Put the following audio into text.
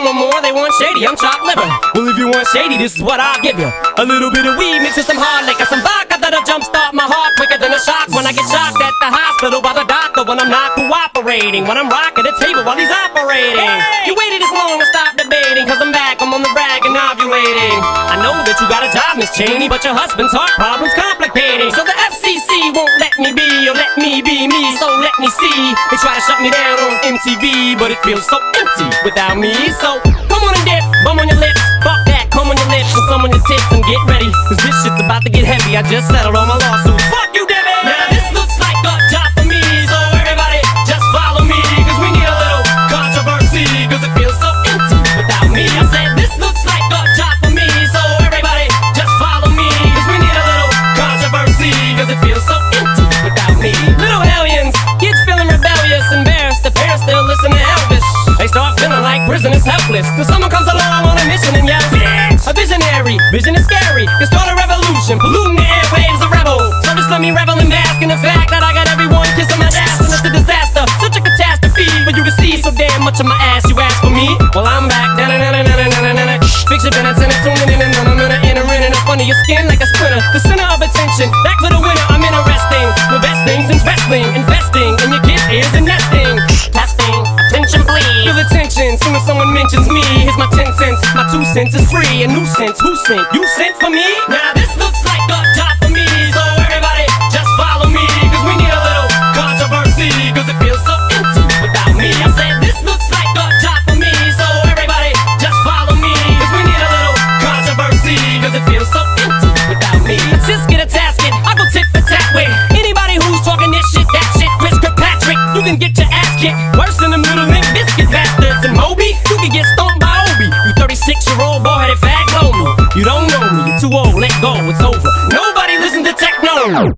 no more, they want shady, I'm chopped liver. Well, if you want shady, this is what I'll give you. A little bit of weed mixed with some hard liquor, some vodka that'll jumpstart my heart quicker than a shock. When I get shocked at the hospital by the doctor, when I'm not cooperating, when I'm rocking the table while he's operating. Hey! You waited this long to stop debating, cause I'm back, I'm on the rag and ovulating. I know that you got a job, Miss Cheney, but your husband's heart problem's complicating. So the FCC won't let me be, or let me be me, so let me see. They try to shut me down on MTV, but it feels so empty without me. So come on and dip, bum on your lips, fuck that, come on your lips, and some on your tits, and get ready, cause this shit's about to get heavy. I just settled all my lawsuits. Fuck you, Debbie! Now this looks like a job for me, so everybody just follow me, cause we need a little controversy, cause it feels so empty without me. I said this looks like a job for me, so everybody just follow me, cause we need a little controversy, cause it feels so empty without me. Little hellions, kids feeling rebellious, embarrassed, the parents still listen to Elvis. They start feeling like prisoners helpless, till someone comes along on a mission and yells, bitch! A visionary, vision is scary, can start a revolution, polluting the airwaves, a rebel. So just let me revel and bask in the fact that I got everyone kissing my ass, and it's a disaster, such a catastrophe for you to see so damn much of my ass. You ask for me? Well, I'm back. Fix your minutes and it's tuning in and I'm gonna enter in and up under your skin like a splinter. The center of attention, back for the winner. I'm interesting, the best things in wrestling, investing in your kids' ears and nesting. Testing, attention please. Feel the tension, soon as someone mentions me. Here's my 10 cents, my 2 cents is free. A nuisance, who sent? You sent for me? Now this looks like a job for me, so everybody just follow me, cause we need a little controversy, cause it feels so empty without me. I said this looks like a job for me, so everybody just follow me, cause we need a little controversy, cause it feels so empty without me. Let's just get a tasket, I go tit for tat with anybody who's talking this shit, that shit. Chris Kirkpatrick, you can get your ass kicked worse than them little Limp Bizkit bastards. And Moby, you can get stomped by Obi. You 36-year-old boy-headed fag, blow me. You don't know me, you're too old, let go, it's over. Nobody listen to techno.